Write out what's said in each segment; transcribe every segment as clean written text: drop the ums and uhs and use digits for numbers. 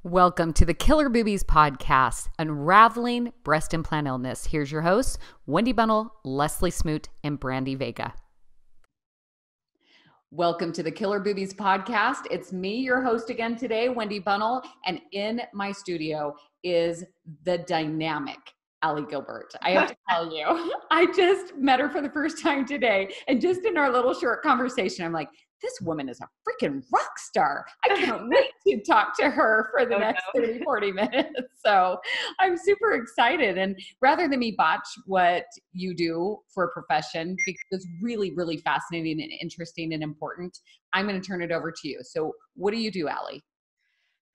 Welcome to the Killer Boobies podcast, Unraveling Breast Implant Illness. Here's your hosts, Wendy Bunnell, Leslie Smoot, and Brandy Vega. Welcome to the Killer Boobies podcast. It's me, your host again today, Wendy Bunnell, and in my studio is the dynamic Allie Gilbert. I have to tell you, I just met her for the first time today, and just in our little short conversation, I'm like, this woman is a freaking rock star. I can't wait to talk to her for the next 30, 40 minutes. So I'm super excited. And rather than me botch what you do for a profession, because it's really, really fascinating and interesting and important, I'm going to turn it over to you. So what do you do, Allie?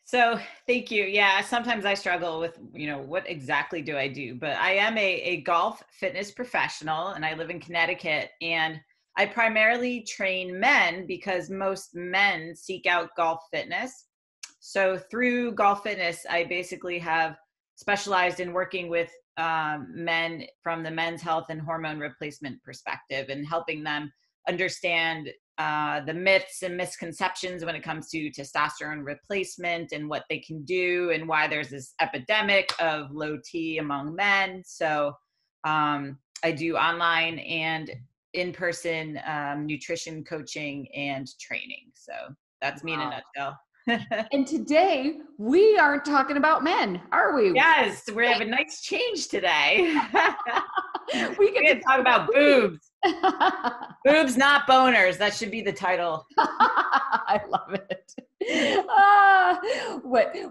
So thank you. Yeah, sometimes I struggle with, what exactly do I do? But I am a golf fitness professional and I live in Connecticut, and I primarily train men because most men seek out golf fitness. So through golf fitness, I basically have specialized in working with men from the men's health and hormone replacement perspective and helping them understand the myths and misconceptions when it comes to testosterone replacement and what they can do and why there's this epidemic of low T among men. So I do online and in-person nutrition coaching and training. So that's me in a nutshell. And today we aren't talking about men, are we? Yes, we have a nice change today. we can talk about boobs. Boobs, not boners. That should be the title. I love it.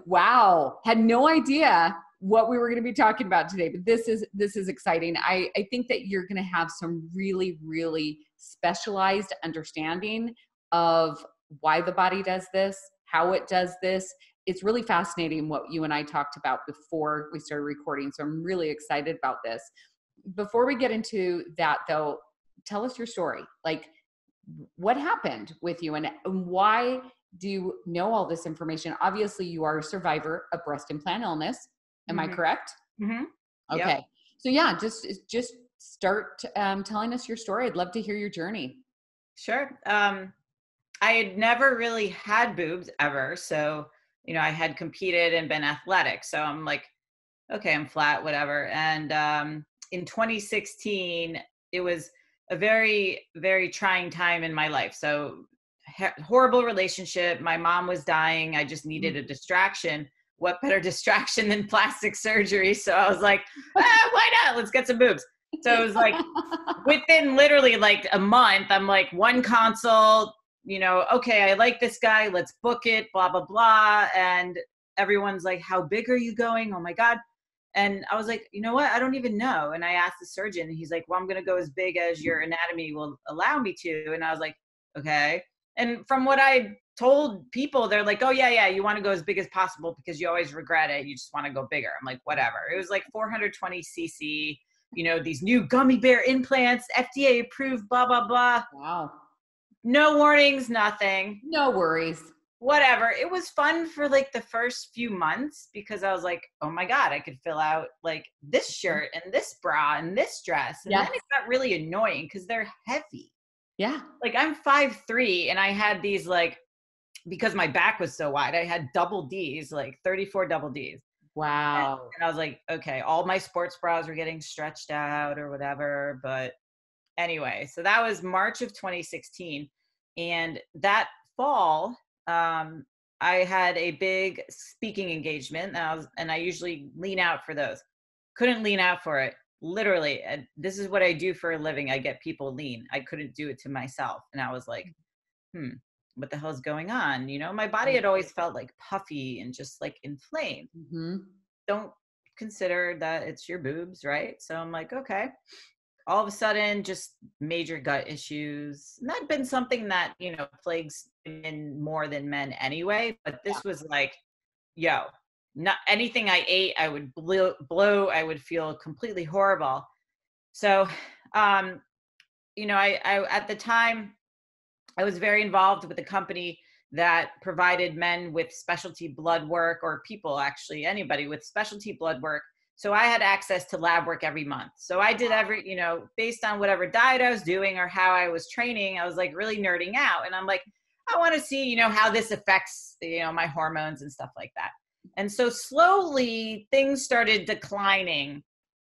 Wow. Had no idea what we were going to be talking about today, but this is exciting. I think that you're going to have some really, really specialized understanding of why the body does this, how it does this. It's really fascinating what you and I talked about before we started recording. So I'm really excited about this. Before we get into that though, tell us your story. Like, what happened with you and why do you know all this information? Obviously you are a survivor of breast implant illness. Am I correct? Mm-hmm. Okay. Yep. So yeah, just start telling us your story. I'd love to hear your journey. Sure. I had never really had boobs ever. So, I had competed and been athletic. So I'm like, okay, I'm flat, whatever. And in 2016, it was a very, very trying time in my life. So horrible relationship. My mom was dying. I just needed a distraction. What better distraction than plastic surgery? So I was like, why not? Let's get some boobs. So it was like within literally like a month, I'm like, one consult, okay, I like this guy, let's book it, blah, blah, blah. And everyone's like, how big are you going? Oh my God. And I was like, you know what? I don't even know. And I asked the surgeon, and he's like, well, I'm going to go as big as your anatomy will allow me to. And I was like, okay. And from what I told people, they're like, oh yeah, you want to go as big as possible because you always regret it. You just want to go bigger. I'm like, whatever. It was like 420 cc, these new gummy bear implants, FDA approved, blah, blah, blah. Wow. No warnings, nothing. No worries. Whatever. It was fun for like the first few months because I was like, oh my God, I could fill out like this shirt and this bra and this dress. And then it got really annoying because they're heavy. Yeah. Like I'm 5'3" and I had these like, because my back was so wide, I had double Ds, like 34 double Ds. Wow. And I was like, okay, all my sports bras were getting stretched out or whatever. But anyway, so that was March of 2016. And that fall, I had a big speaking engagement and I usually lean out for those. Couldn't lean out for it. Literally, this is what I do for a living. I get people lean. I couldn't do it to myself. And I was like, what the hell's going on? My body had always felt like puffy and just like inflamed. Mm-hmm. Don't consider that it's your boobs, right? So I'm like, okay. All of a sudden, just major gut issues. And that'd been something that, plagues women more than men anyway. But this was like, not anything I ate, I would blow, I would feel completely horrible. So, I at the time, I was very involved with a company that provided men with specialty blood work, or people actually, anybody with specialty blood work. So I had access to lab work every month. So I did based on whatever diet I was doing or how I was training, I was like really nerding out. And I'm like, I want to see, how this affects, my hormones and stuff like that. And so slowly things started declining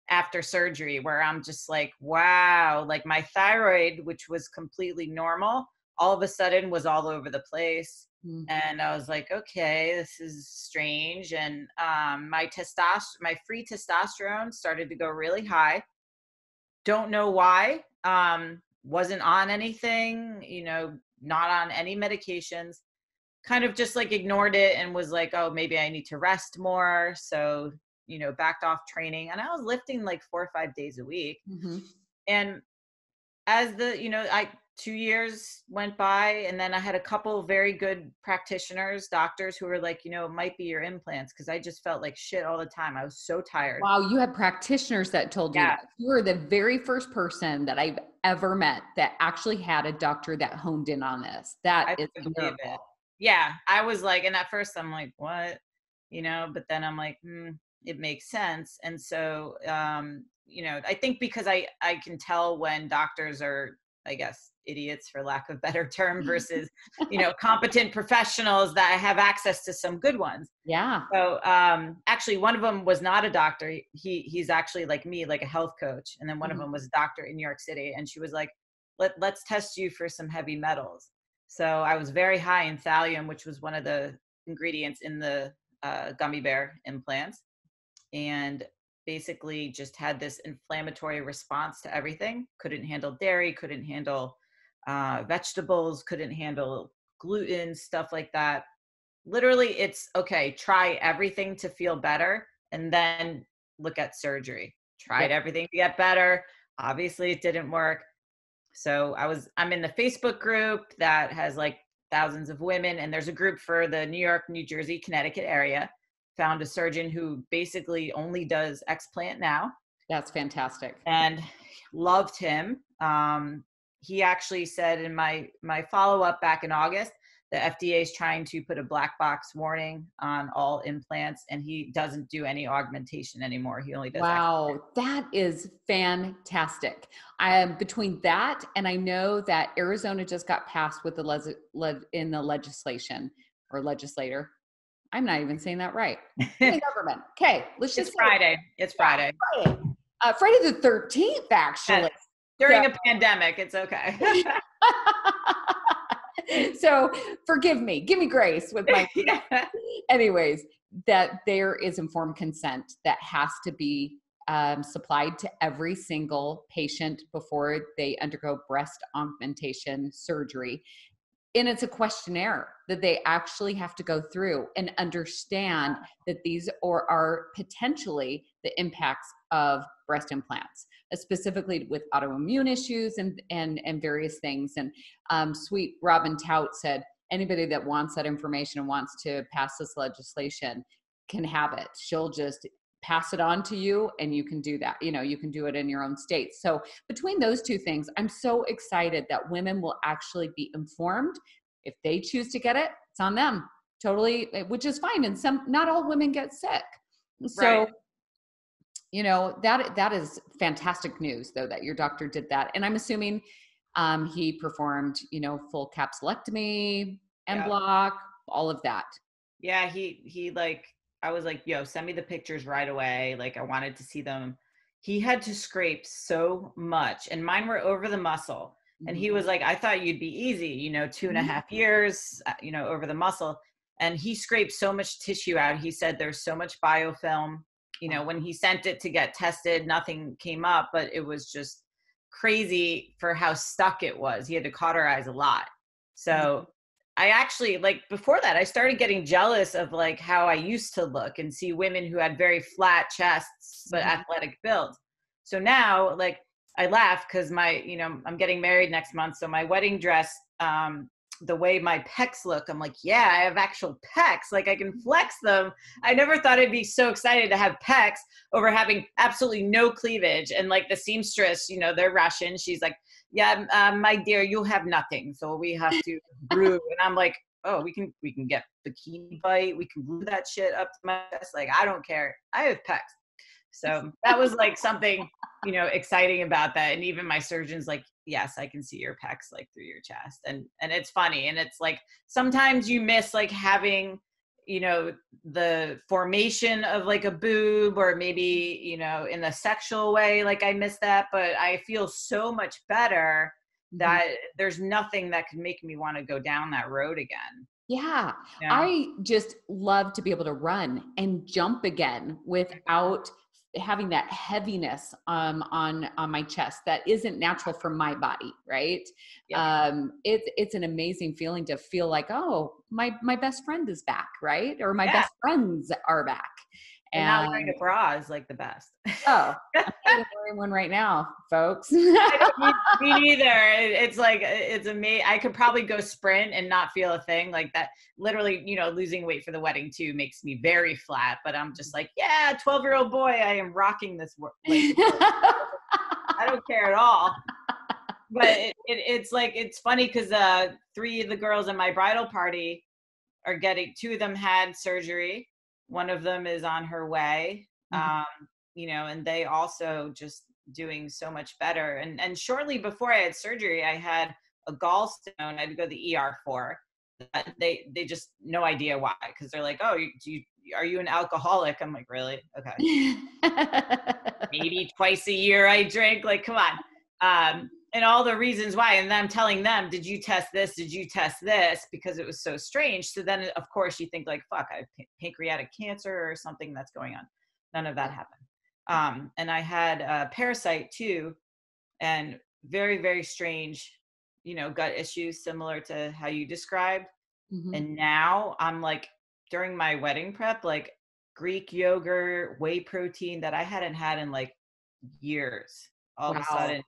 after surgery, where I'm just like, wow, like my thyroid, which was completely normal, all of a sudden was all over the place. And I was like, okay, this is strange. And my free testosterone started to go really high. Don't know why. Wasn't on anything, not on any medications. Kind of just like ignored it and was like, oh, maybe I need to rest more. So, backed off training. And I was lifting like 4 or 5 days a week. And as 2 years went by, and then I had a couple of very good practitioners, doctors who were like, it might be your implants, because I just felt like shit all the time. I was so tired. Wow, you had practitioners that told you Yeah. that. You were the very first person that I've ever met that actually had a doctor that honed in on this. That is a miracle. Yeah, I was like, and at first I'm like, what? But then I'm like, it makes sense. And so, I think because I can tell when doctors are, I guess, idiots, for lack of a better term, versus, competent professionals that have access to some good ones. Yeah. So actually one of them was not a doctor. He's actually like me, like a health coach. And then one of them was a doctor in New York City. And she was like, let's test you for some heavy metals. So I was very high in thallium, which was one of the ingredients in the gummy bear implants. And basically just had this inflammatory response to everything. Couldn't handle dairy, couldn't handle vegetables, couldn't handle gluten, stuff like that. Literally, it's okay, try everything to feel better and then look at surgery. Tried everything to get better. Obviously, it didn't work. So I'm in the Facebook group that has like thousands of women, and there's a group for the New York, New Jersey, Connecticut area. Found a surgeon who basically only does explant now. That's fantastic. And loved him. He actually said in my follow-up back in August, the FDA is trying to put a black box warning on all implants, and he doesn't do any augmentation anymore. He only does. Wow, that is fantastic. Between that, and I know that Arizona just got passed with in the legislation or legislator. I'm not even saying that right. The government. Okay, let's just. It's Friday. It's Friday. Friday the 13th, actually. Yes. During a pandemic, it's okay. So forgive me, give me grace with my. Anyways, that there is informed consent that has to be supplied to every single patient before they undergo breast augmentation surgery. And it's a questionnaire that they actually have to go through and understand that these are potentially the impacts of breast implants, specifically with autoimmune issues and various things. And sweet Robin Tout said, anybody that wants that information and wants to pass this legislation can have it. She'll just pass it on to you and you can do that. You can do it in your own state. So between those two things, I'm so excited that women will actually be informed. If they choose to get it, it's on them totally, which is fine. And not all women get sick. So, right. That is fantastic news though, that your doctor did that. And I'm assuming he performed, full capsulectomy, en bloc, all of that. Yeah. He I was like, yo, send me the pictures right away. Like I wanted to see them. He had to scrape so much, and mine were over the muscle. And he was like, I thought you'd be easy, 2.5 years, over the muscle. And he scraped so much tissue out. He said there's so much biofilm. When he sent it to get tested, nothing came up, but it was just crazy for how stuck it was. He had to cauterize a lot. So I actually, before that, I started getting jealous of how I used to look and see women who had very flat chests, but athletic builds. So now, I laugh because I'm getting married next month. So my wedding dress, the way my pecs look, I'm like, yeah, I have actual pecs. I can flex them. I never thought I'd be so excited to have pecs over having absolutely no cleavage. And the seamstress, they're Russian. She's like, yeah, my dear, you'll have nothing. So we have to brew. And I'm like, oh, we can get bikini bite. We can glue that shit up to my chest. I don't care. I have pecs. So that was something, exciting about that. And even my surgeon's like, yes, I can see your pecs through your chest. And it's funny. And it's sometimes you miss having, you know, the formation of like a boob, or maybe, you know, in a sexual way, like I miss that, but I feel so much better Mhm. that there's nothing that could make me want to go down that road again. Yeah. Yeah. I just love to be able to run and jump again without having that heaviness on my chest that isn't natural for my body, right? Yep. It's an amazing feeling to feel like, oh, my best friend is back, right? Or my Yeah. best friends are back. And not wearing And a bra is like the best. oh, I'm not even wearing one right now, folks. I don't need me neither. It's like, it's amazing. I could probably go sprint and not feel a thing like that. Literally, you know, losing weight for the wedding too makes me very flat, but I'm just like, yeah, 12-year-old boy, I am rocking this. Like, I don't care at all. But it's like, it's funny because 3 of the girls in my bridal party are getting, 2 of them had surgery. One of them is on her way. Mhm. You know, and they also just doing so much better. And shortly before I had surgery, I had a gallstone I had to go to the ER for. They just no idea why, because they're like, oh, are you an alcoholic? I'm like, really? Okay. Maybe twice a year I drink. Like, come on. And all the reasons why. And then I'm telling them, did you test this? Did you test this? Because it was so strange. So then, of course, you think like, fuck, I have pancreatic cancer or something that's going on. None of that happened. And I had a parasite too, and very, very strange, you know, gut issues similar to how you described. Mhm. And now I'm like, during my wedding prep, like Greek yogurt, whey protein that I hadn't had in like years. All of a Wow. sudden,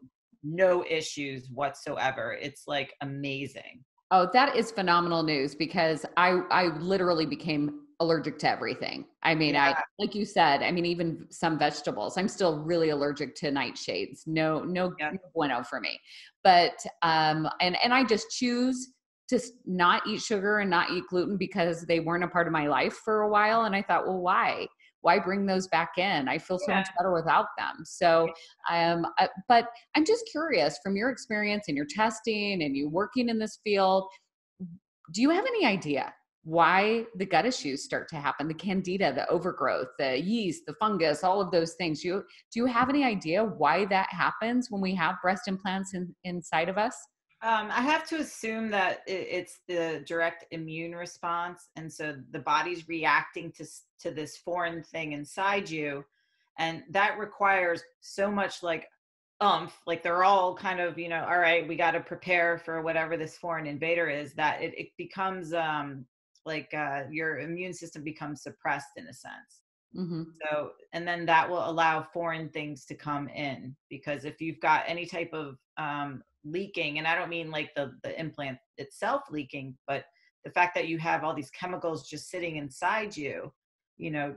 no issues whatsoever. It's like amazing. Oh, that is phenomenal news because I literally became allergic to everything. I mean, Yeah. I like you said, I mean, even some vegetables. I'm still really allergic to nightshades. Yeah. No bueno for me. But and I just choose to not eat sugar and not eat gluten because they weren't a part of my life for a while. And I thought, well, why? Why bring those back in? I feel so Yeah. much better without them. So, but I'm just curious from your experience and your testing and you working in this field, do you have any idea why the gut issues start to happen? The candida, the overgrowth, the yeast, the fungus, all of those things. Do you have any idea why that happens when we have breast implants inside of us? I have to assume that it's the direct immune response, and so the body's reacting to this foreign thing inside you, and that requires so much like like they're all kind of, you know, all right, we got to prepare for whatever this foreign invader is, that it becomes like your immune system becomes suppressed in a sense. Hmm. So, and then that will allow foreign things to come in, because if you've got any type of leaking, and I don't mean like the implant itself leaking, but the fact that you have all these chemicals just sitting inside you, you know,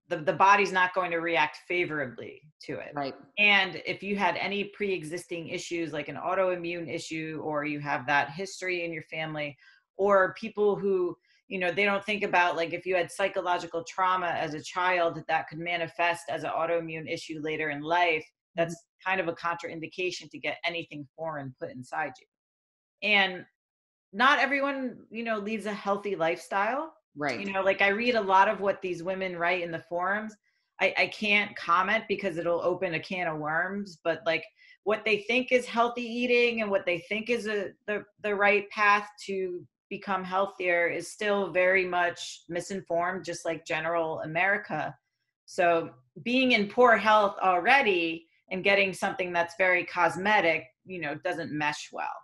the body's not going to react favorably to it. Right. And if you had any pre-existing issues like an autoimmune issue, or you have that history in your family, or people who, you know, they don't think about like if you had psychological trauma as a child that could manifest as an autoimmune issue later in life, Mhm. that's kind of a contraindication to get anything foreign put inside you. And not everyone, you know, leads a healthy lifestyle. Right. You know, like I read a lot of what these women write in the forums. I can't comment because it'll open a can of worms, but like what they think is healthy eating and what they think is the right path to become healthier is still very much misinformed, just like general America. So being in poor health already and getting something that's very cosmetic, you know, doesn't mesh well.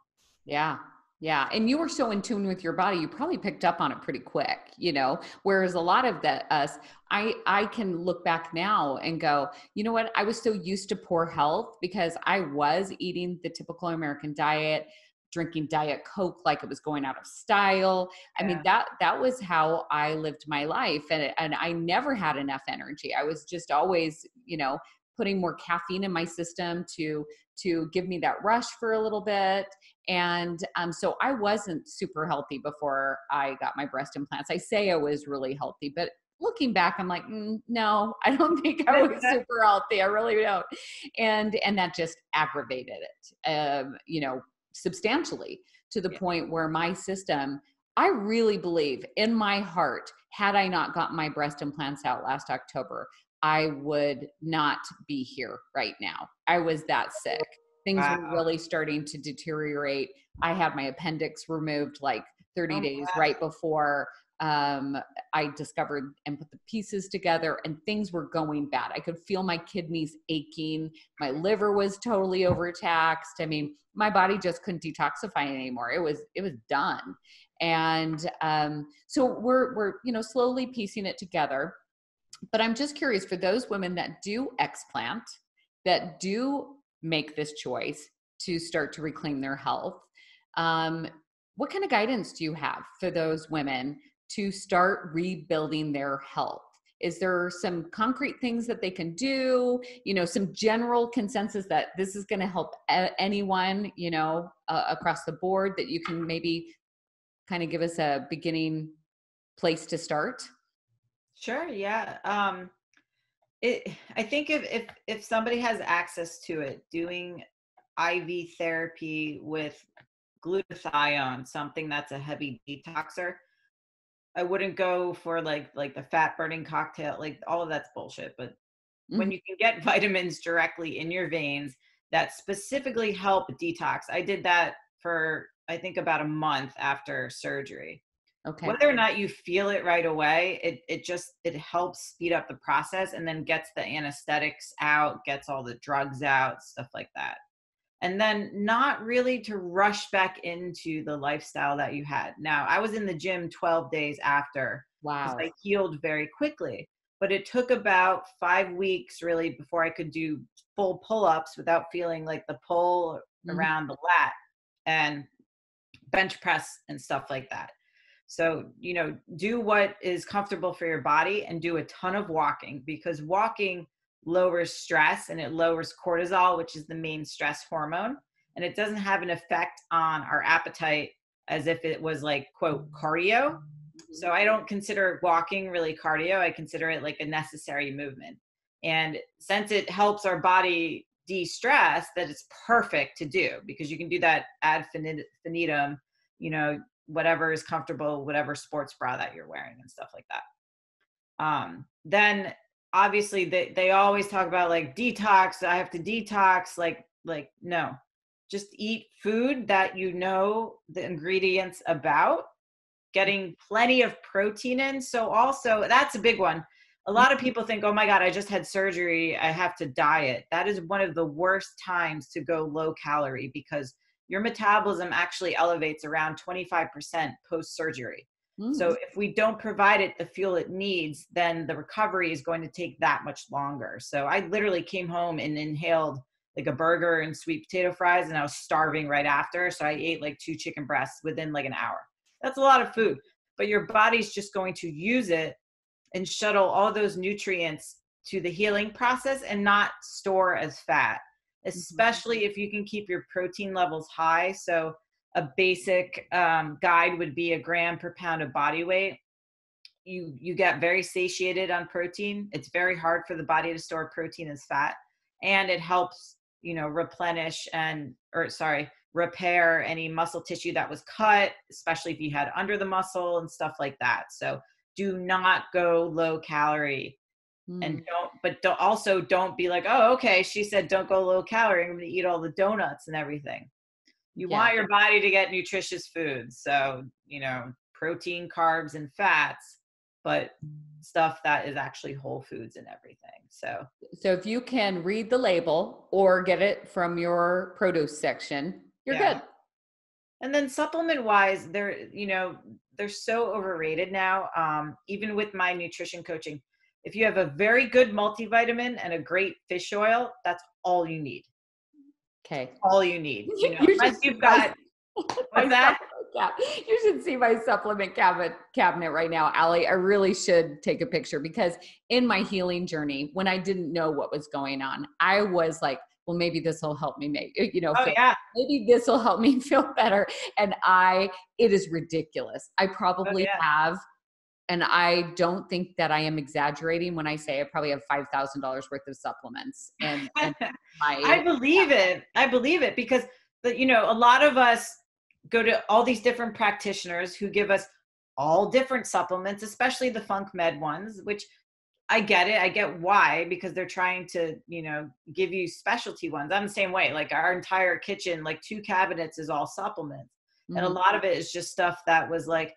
Yeah. Yeah. And you were so in tune with your body, you probably picked up on it pretty quick, you know, whereas a lot of us, I can look back now and go, you know what? I was so used to poor health because I was eating the typical American diet, drinking Diet Coke like it was going out of style. I mean, Yeah. that was how I lived my life. And I never had enough energy. I was just always, you know, putting more caffeine in my system to give me that rush for a little bit. And so I wasn't super healthy before I got my breast implants. I say I was really healthy, but looking back, I'm like, no, I don't think I was super healthy. I really don't. And that just aggravated it, you know, substantially to the Yeah. point where my system I really believe in my heart, had I not gotten my breast implants out last October, I would not be here right now. I was that sick. Things were Wow. really starting to deteriorate. I had my appendix removed like 30 Oh, days wow. right before I discovered and put the pieces together, and things were going bad. I could feel my kidneys aching. My liver was totally overtaxed. I mean, my body just couldn't detoxify anymore. It was done. And so we're slowly piecing it together. But I'm just curious, for those women that do explant, that do make this choice to start to reclaim their health, what kind of guidance do you have for those women to start rebuilding their health? Is there some concrete things that they can do, some general consensus that this is going to help anyone, across the board, that you can maybe kind of give us a beginning place to start? Sure. Yeah. I think if somebody has access to it, doing IV therapy with glutathione, something that's a heavy detoxer, I wouldn't go for like the fat burning cocktail. Like all of that's bullshit. But when Mhm. you can get vitamins directly in your veins that specifically help detox, I did that for I think about a month after surgery. Okay. Whether or not you feel it right away, it helps speed up the process and then gets the anesthetics out, gets all the drugs out, stuff like that. And then not really to rush back into the lifestyle that you had. Now, I was in the gym 12 days after because Wow. I healed very quickly, but it took about 5 weeks really before I could do full pull-ups without feeling like the pull Mhm. around the lat and bench press and stuff like that. So, do what is comfortable for your body and do a ton of walking, because walking lowers stress and it lowers cortisol, which is the main stress hormone. And it doesn't have an effect on our appetite as if it was like, quote, cardio. Mhm. So I don't consider walking really cardio. I consider it like a necessary movement. And since it helps our body de-stress, that it's perfect to do, because you can do that ad infinitum, whatever is comfortable, whatever sports bra that you're wearing and stuff like that. Then obviously they always talk about like detox. I have to detox. Like no, just eat food that the ingredients about, getting plenty of protein in. So also that's a big one. A lot of people think, oh my God, I just had surgery, I have to diet. That is one of the worst times to go low calorie, because your metabolism actually elevates around 25% post surgery. So Mm. if we don't provide it the fuel it needs, then the recovery is going to take that much longer. So I literally came home and inhaled like a burger and sweet potato fries, and I was starving right after. So I ate like 2 chicken breasts within like an hour. That's a lot of food, but your body's just going to use it and shuttle all those nutrients to the healing process and not store as fat, Mhm. especially if you can keep your protein levels high. So a basic guide would be a gram per pound of body weight. You get very satiated on protein. It's very hard for the body to store protein as fat, and it helps replenish repair any muscle tissue that was cut, especially if you had under the muscle and stuff like that. So do not go low calorie, and Mm. don't be like, oh, okay, she said don't go low calorie, I'm going to eat all the donuts and everything. You Yeah. want your body to get nutritious food. So, protein, carbs, and fats, but stuff that is actually whole foods and everything. So, So if you can read the label or get it from your produce section, you're yeah. good. And then supplement wise, they're so overrated now. Even with my nutrition coaching, if you have a very good multivitamin and a great fish oil, that's all you need. Okay. All you need, You should unless see you've got, my what's that? supplement cabinet. You should see my supplement cabinet right now, Allie. I really should take a picture, because in my healing journey, when I didn't know what was going on, I was like, well, maybe this will help me Oh feel, yeah. maybe this will help me feel better. And it is ridiculous. I Oh probably yeah. have, and I don't think that I am exaggerating when I say I probably have $5,000 worth of supplements and my I believe it. I believe it, because a lot of us go to all these different practitioners who give us all different supplements, especially the Funk Med ones, which I get it. I get why, because they're trying to, give you specialty ones. I'm the same way. Like our entire kitchen, like 2 cabinets is all supplements. And a lot of it is just stuff that was like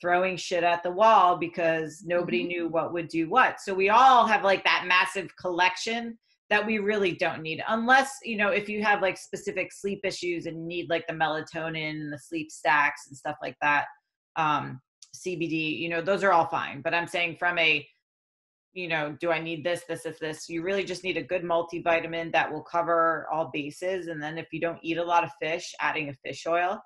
throwing shit at the wall because nobody knew what would do what. So we all have like that massive collection that we really don't need, unless, if you have like specific sleep issues and need like the melatonin and the sleep stacks and stuff like that, CBD, those are all fine. But I'm saying from a, do I need this, you really just need a good multivitamin that will cover all bases. And then if you don't eat a lot of fish, adding a fish oil,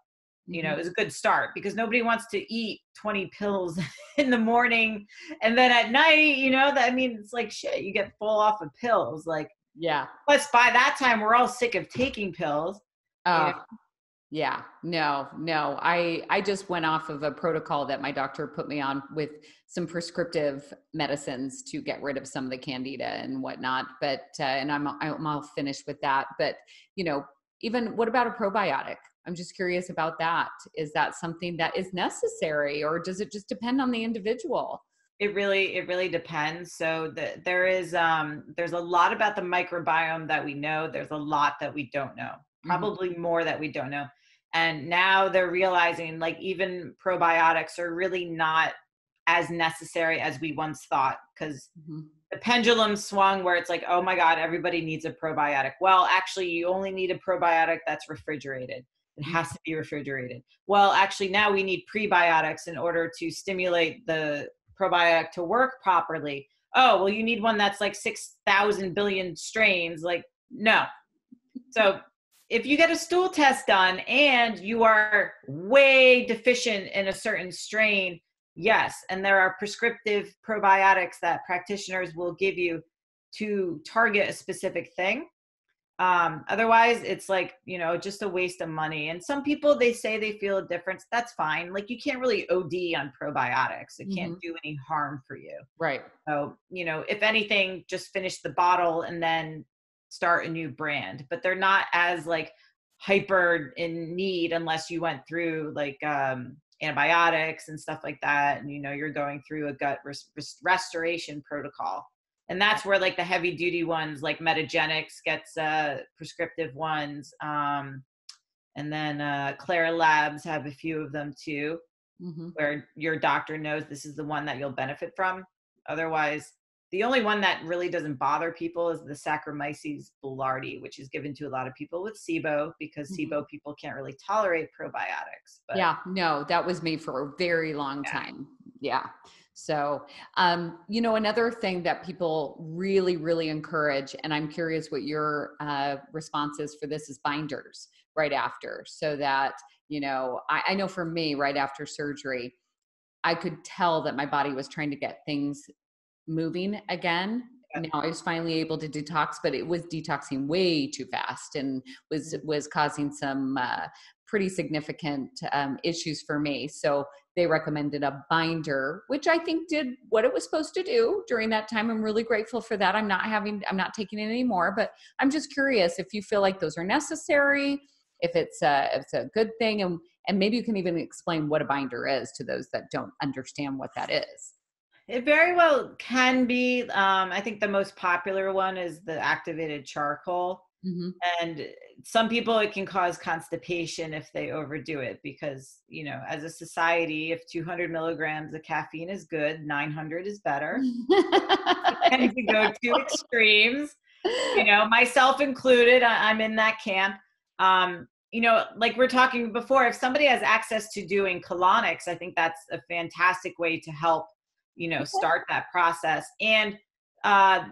is a good start, because nobody wants to eat 20 pills in the morning. And then at night, it's like shit, you get full off of pills. Like, yeah. Plus by that time, we're all sick of taking pills. Yeah, no. I just went off of a protocol that my doctor put me on with some prescriptive medicines to get rid of some of the candida and whatnot. But, and I'm all finished with that. But, even what about a probiotic? I'm just curious about that. Is that something that is necessary, or does it just depend on the individual? It really depends. So there's a lot about the microbiome that we know. There's a lot that we don't know, probably more that we don't know. And now they're realizing like even probiotics are really not as necessary as we once thought, because the pendulum swung where it's like, oh my God, everybody needs a probiotic. Well, actually, you only need a probiotic that's refrigerated. It has to be refrigerated. Well, actually, now we need prebiotics in order to stimulate the probiotic to work properly. Oh, well, you need one that's like 6,000 billion strains. Like, no. So if you get a stool test done and you are way deficient in a certain strain, yes. And there are prescriptive probiotics that practitioners will give you to target a specific thing. Otherwise it's like, just a waste of money. And some people, they say they feel a difference. That's fine. Like you can't really OD on probiotics. It can't do any harm for you. Right. So, if anything, just finish the bottle and then start a new brand, but they're not as like hyper in need unless you went through like, antibiotics and stuff like that. And, you're going through a gut restoration protocol. And that's where like the heavy duty ones like Metagenics gets prescriptive ones. And then Clara Labs have a few of them too, where your doctor knows this is the one that you'll benefit from. Otherwise, the only one that really doesn't bother people is the Saccharomyces boulardii, which is given to a lot of people with SIBO, because SIBO people can't really tolerate probiotics. But yeah, no, that was me for a very long time. Yeah. So, another thing that people really, really encourage, and I'm curious what your response is for this, is binders right after. So that, I know for me, right after surgery, I could tell that my body was trying to get things moving again. Now I was finally able to detox, but it was detoxing way too fast and was causing some pretty significant issues for me. So they recommended a binder, which I think did what it was supposed to do during that time. I'm really grateful for that. I'm not taking it anymore, but I'm just curious if you feel like those are necessary, if it's a good thing, and maybe you can even explain what a binder is to those that don't understand what that is. It very well can be. I think the most popular one is the activated charcoal. And some people, it can cause constipation if they overdo it, because, as a society, if 200 milligrams of caffeine is good, 900 is better. We tend to go to extremes, myself included. I'm in that camp. Like we're talking before, if somebody has access to doing colonics, I think that's a fantastic way to help, start that process. And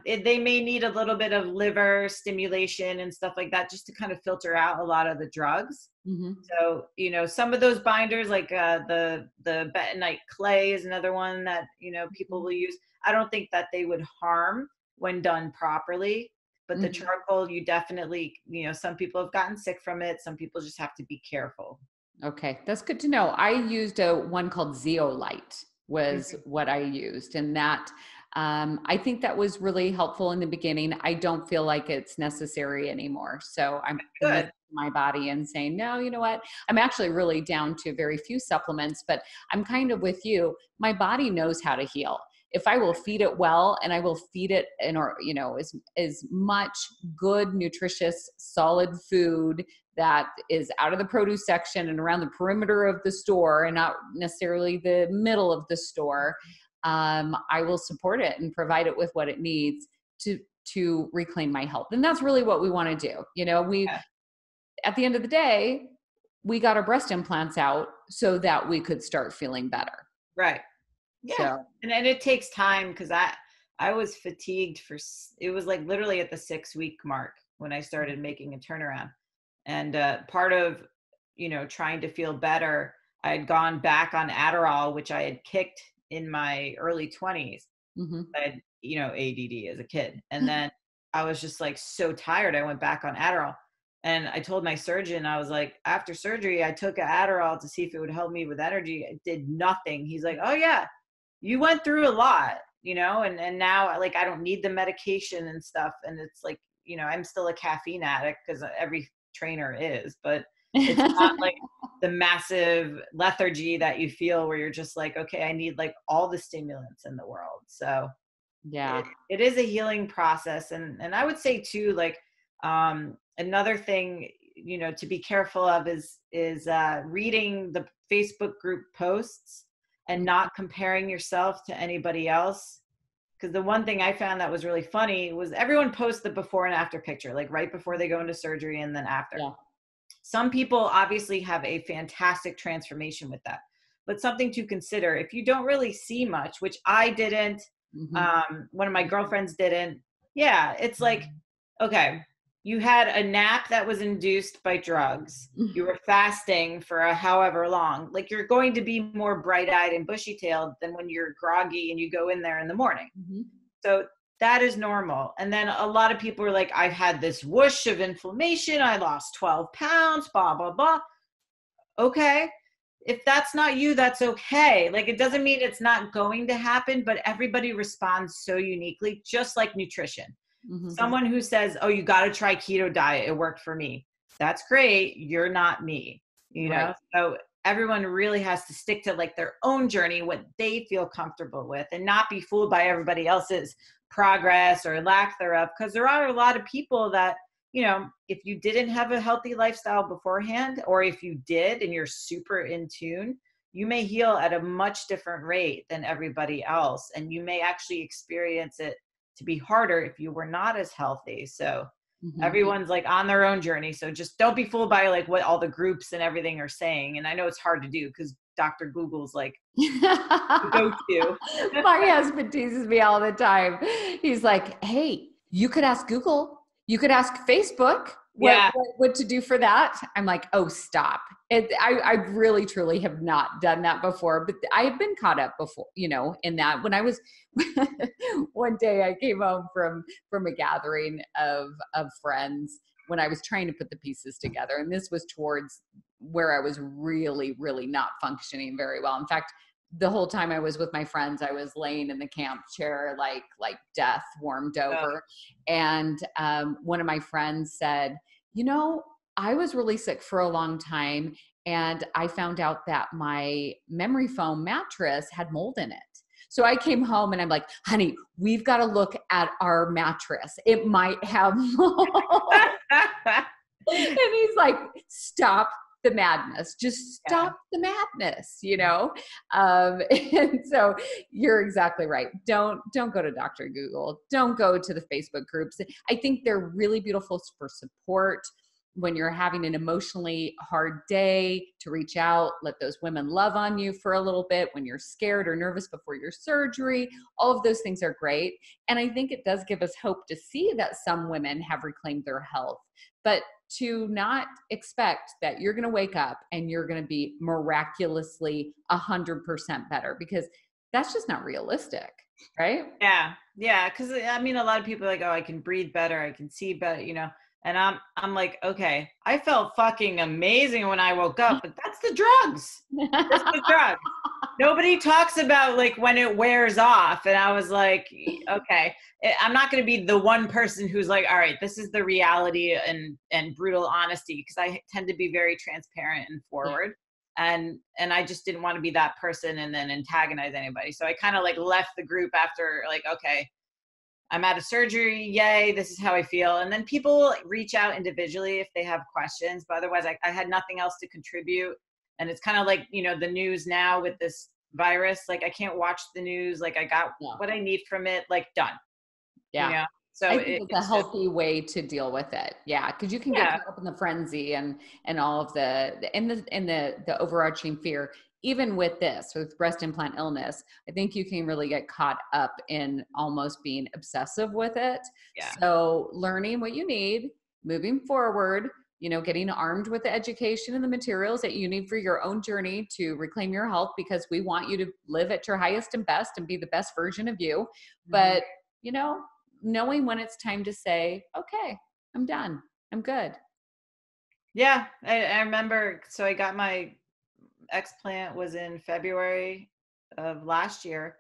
they may need a little bit of liver stimulation and stuff like that, just to kind of filter out a lot of the drugs. So, some of those binders, like the bentonite clay is another one that, people will use. I don't think that they would harm when done properly, but the charcoal, you definitely, some people have gotten sick from it. Some people just have to be careful. Okay. That's good to know. I used one called Zeolite was what I used. And that I think that was really helpful in the beginning. I don't feel like it's necessary anymore. So I'm listening Good. to my body and saying, no, you know what? I'm actually really down to very few supplements, but I'm kind of with you. My body knows how to heal. If I will feed it well, and I will feed it in, or, you know, as much good, nutritious, solid food that is out of the produce section and around the perimeter of the store and not necessarily the middle of the store, I will support it and provide it with what it needs to reclaim my health. And that's really what we want to do. You know, Yeah. at the end of the day, we got our breast implants out so that we could start feeling better. Right. Yeah. So, And it takes time, because I was fatigued it was like literally at the 6-week mark when I started making a turnaround. And part of, trying to feel better, I had gone back on Adderall, which I had kicked in my early 20s. mm-hmm. I had, ADD as a kid. And then I was just like so tired. I went back on Adderall. And I told my surgeon, I was like, after surgery, I took an Adderall to see if it would help me with energy. It did nothing. He's like, oh yeah, you went through a lot, and now, like, I don't need the medication and stuff. And it's like, I'm still a caffeine addict, because every trainer is, but it's not like the massive lethargy that you feel where you're just like, okay, I need like all the stimulants in the world. So Yeah. it is a healing process. And I would say too, like, another thing, to be careful of is reading the Facebook group posts and not comparing yourself to anybody else. Because the one thing I found that was really funny was everyone posts the before and after picture, like right before they go into surgery and then after. Yeah. Some people obviously have a fantastic transformation with that, but something to consider, if you don't really see much, which I didn't, one of my girlfriends didn't. Yeah. It's like, okay, you had a nap that was induced by drugs. You were fasting for however long. Like, you're going to be more bright-eyed and bushy-tailed than when you're groggy and you go in there in the morning. Mm-hmm. So that is normal. And then a lot of people are like, I've had this whoosh of inflammation. I lost 12 pounds, blah, blah, blah. Okay. If that's not you, that's okay. Like, it doesn't mean it's not going to happen, but everybody responds so uniquely, just like nutrition. Mm-hmm. Someone who says, oh, you got to try keto diet, it worked for me. That's great. You're not me, Right. So everyone really has to stick to like their own journey, what they feel comfortable with, and not be fooled by everybody else's progress or lack thereof. Because there are a lot of people that, if you didn't have a healthy lifestyle beforehand, or if you did and you're super in tune, you may heal at a much different rate than everybody else. And you may actually experience it to be harder if you were not as healthy. So everyone's like on their own journey. So just don't be fooled by like what all the groups and everything are saying. And I know it's hard to do because Dr. Google's like the go-to. My husband teases me all the time. He's like, hey, you could ask Google. You could ask Facebook what to do for that. I'm like, oh, stop. I really, truly have not done that before, but I have been caught up before, in that. When I was, one day I came home from a gathering of friends when I was trying to put the pieces together. And this was towards where I was really, really not functioning very well. In fact, the whole time I was with my friends, I was laying in the camp chair, like death warmed over. And one of my friends said, I was really sick for a long time. And I found out that my memory foam mattress had mold in it. So I came home and I'm like, honey, we've got to look at our mattress. It might have mold. And he's like, stop the madness. Just stop the madness, And so you're exactly right. Don't go to Dr. Google. Don't go to the Facebook groups. I think they're really beautiful for support when you're having an emotionally hard day, to reach out, let those women love on you for a little bit when you're scared or nervous before your surgery. All of those things are great. And I think it does give us hope to see that some women have reclaimed their health, but to not expect that you're going to wake up and you're going to be miraculously 100% better, because that's just not realistic. Right? Yeah. Yeah. Cause I mean, a lot of people are like, oh, I can breathe better. I can see better, and I'm like, okay, I felt fucking amazing when I woke up, but that's the drugs. That's the drugs. Nobody talks about like when it wears off. And I was like, okay, I'm not going to be the one person who's like, all right, this is the reality and brutal honesty. Cause I tend to be very transparent and forward. And I just didn't want to be that person and then antagonize anybody. So I kind of like left the group after like, okay, I'm out of surgery. Yay. This is how I feel. And then people reach out individually if they have questions, but otherwise I had nothing else to contribute. And it's kind of like, you know, the news now with this virus, like I can't watch the news. Like I got what I need from it, like done. Yeah. You know? So I think it's a healthy way to deal with it. Yeah. Cause you can get caught up in the frenzy and all of the overarching fear. Even with breast implant illness, I think you can really get caught up in almost being obsessive with it. Yeah. So learning what you need, moving forward, you know, getting armed with the education and the materials that you need for your own journey to reclaim your health, because we want you to live at your highest and best and be the best version of you. Mm-hmm. But, you know, knowing when it's time to say, okay, I'm done. I'm good. Yeah. I remember, so I got my explant was in February of last year.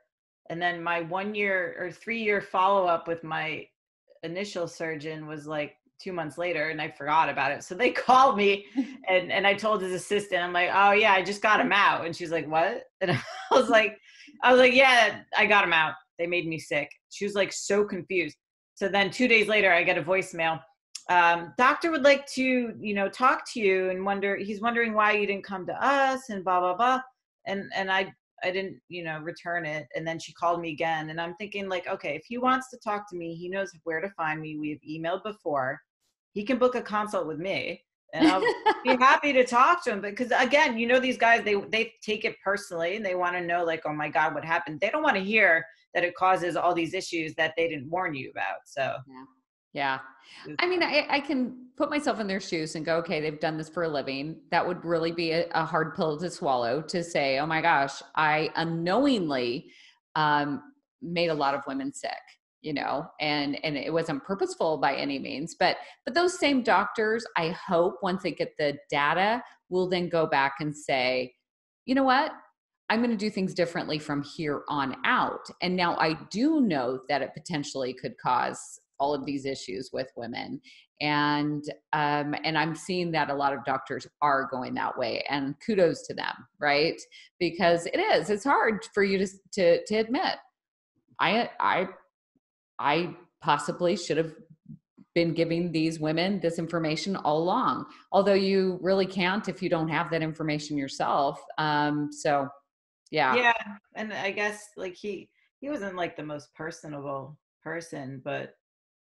And then my 1 year or 3 year follow-up with my initial surgeon was like 2 months later, and I forgot about it. So they called me and I told his assistant, I'm like, oh yeah, I just got him out. And she's like, what? And I was like, yeah, I got him out. They made me sick. She was like so confused. So then 2 days later, I get a voicemail. Doctor would like to, you know, talk to you and he's wondering why you didn't come to us and blah, blah, blah. And I didn't, you know, return it. And then she called me again, and I'm thinking like, okay, if he wants to talk to me, he knows where to find me. We've emailed before. He can book a consult with me and I'll be happy to talk to him. Because again, you know, these guys, they take it personally and they want to know like, oh my God, what happened? They don't want to hear that it causes all these issues that they didn't warn you about. So yeah. I mean, I can put myself in their shoes and go, okay, they've done this for a living. That would really be a hard pill to swallow, to say, oh my gosh, I unknowingly made a lot of women sick, you know, and it wasn't purposeful by any means, but those same doctors, I hope once they get the data, will then go back and say, you know what? I'm going to do things differently from here on out. And now I do know that it potentially could cause all of these issues with women. And I'm seeing that a lot of doctors are going that way, and kudos to them, right? Because it's hard for you to admit, I possibly should have been giving these women this information all along, although you really can't if you don't have that information yourself. So yeah. And I guess like he wasn't like the most personable person, but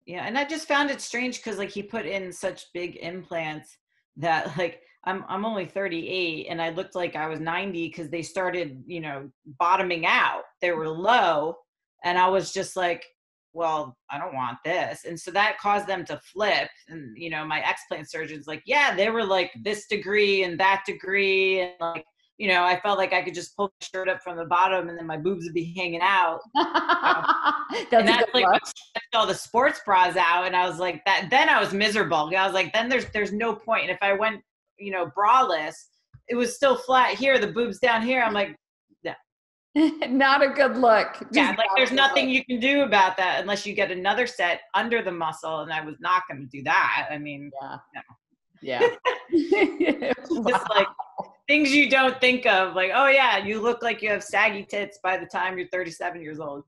yeah. And I just found it strange because like he put in such big implants that like I'm only 38 and I looked like I was 90 because they started, you know, bottoming out. They were low. And I was just like, well, I don't want this. And so that caused them to flip. And, you know, my explant surgeon's like, yeah, they were like this degree and that degree. And like, you know, I felt like I could just pull the shirt up from the bottom and then my boobs would be hanging out. And that's like what stretched all the sports bras out. And I was like that. Then I was miserable. I was like, then there's no point. And if I went, you know, braless, it was still flat here. The boobs down here. I'm like, yeah. Not a good look. Yeah, like there's nothing you can do about that unless you get another set under the muscle. And I was not going to do that. I mean, yeah. Just like things you don't think of, like, oh yeah, you look like you have saggy tits by the time you're 37 years old.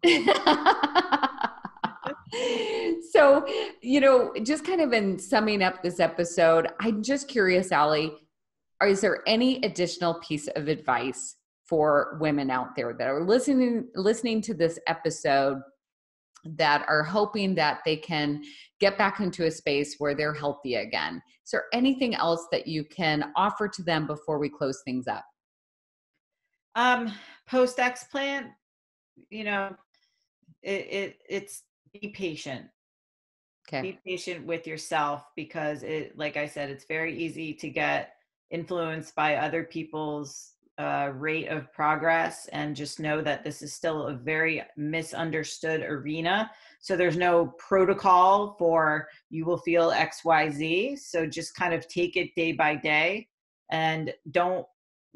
So, you know, just kind of in summing up this episode, I'm just curious, Allie, is there any additional piece of advice for women out there that are listening to this episode that are hoping that they can get back into a space where they're healthy again? Is there anything else that you can offer to them before we close things up? Post explant, you know, it's be patient. Okay. Be patient with yourself, because like I said, it's very easy to get influenced by other people's rate of progress, and just know that this is still a very misunderstood arena. So there's no protocol for you will feel XYZ. So just kind of take it day by day, and don't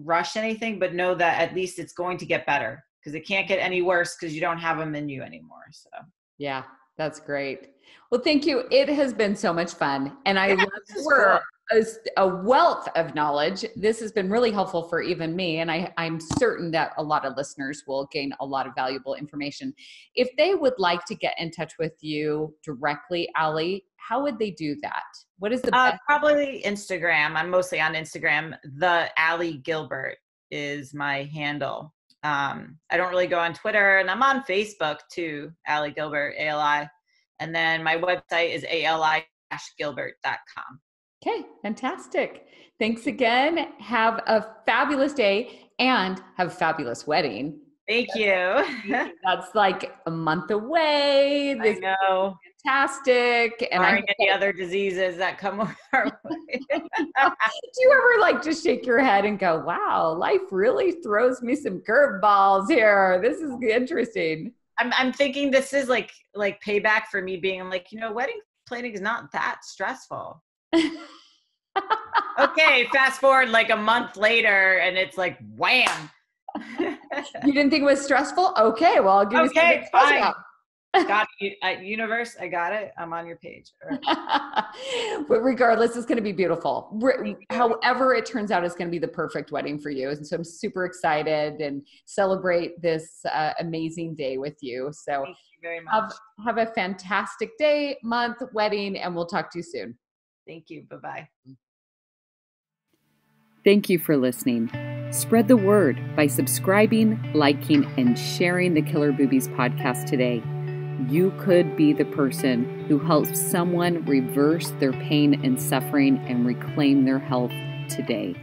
rush anything, but know that at least it's going to get better, because it can't get any worse because you don't have them in you anymore. So yeah, that's great. Well, thank you. It has been so much fun. And I love this is we're a wealth of knowledge. This has been really helpful for even me. And I'm certain that a lot of listeners will gain a lot of valuable information. If they would like to get in touch with you directly, Ali, how would they do that? What is the best? Probably Instagram. I'm mostly on Instagram. The Ali Gilbert is my handle. I don't really go on Twitter, and I'm on Facebook too, Ali Gilbert, ALI. And then my website is ali-gilbert.com. Okay, fantastic. Thanks again. Have a fabulous day and have a fabulous wedding. Thank you. That's like a month away. I know. Fantastic. And barring any other diseases that come our way. Do you ever like just shake your head and go, wow, life really throws me some curveballs here. This is interesting. I'm thinking this is like payback for me being like, wedding planning is not that stressful. Okay, fast forward like a month later and it's like wham. You didn't think it was stressful? Okay, well, I'll give you some fine. Got it. Universe, I got it. I'm on your page. Right. But regardless, it's going to be beautiful. However it turns out, it's going to be the perfect wedding for you. And so I'm super excited and celebrate this amazing day with you. So thank you very much. Have a fantastic day, month, wedding, and we'll talk to you soon. Thank you. Bye-bye. Thank you for listening. Spread the word by subscribing, liking, and sharing the Killer Boobies podcast today. You could be the person who helps someone reverse their pain and suffering and reclaim their health today.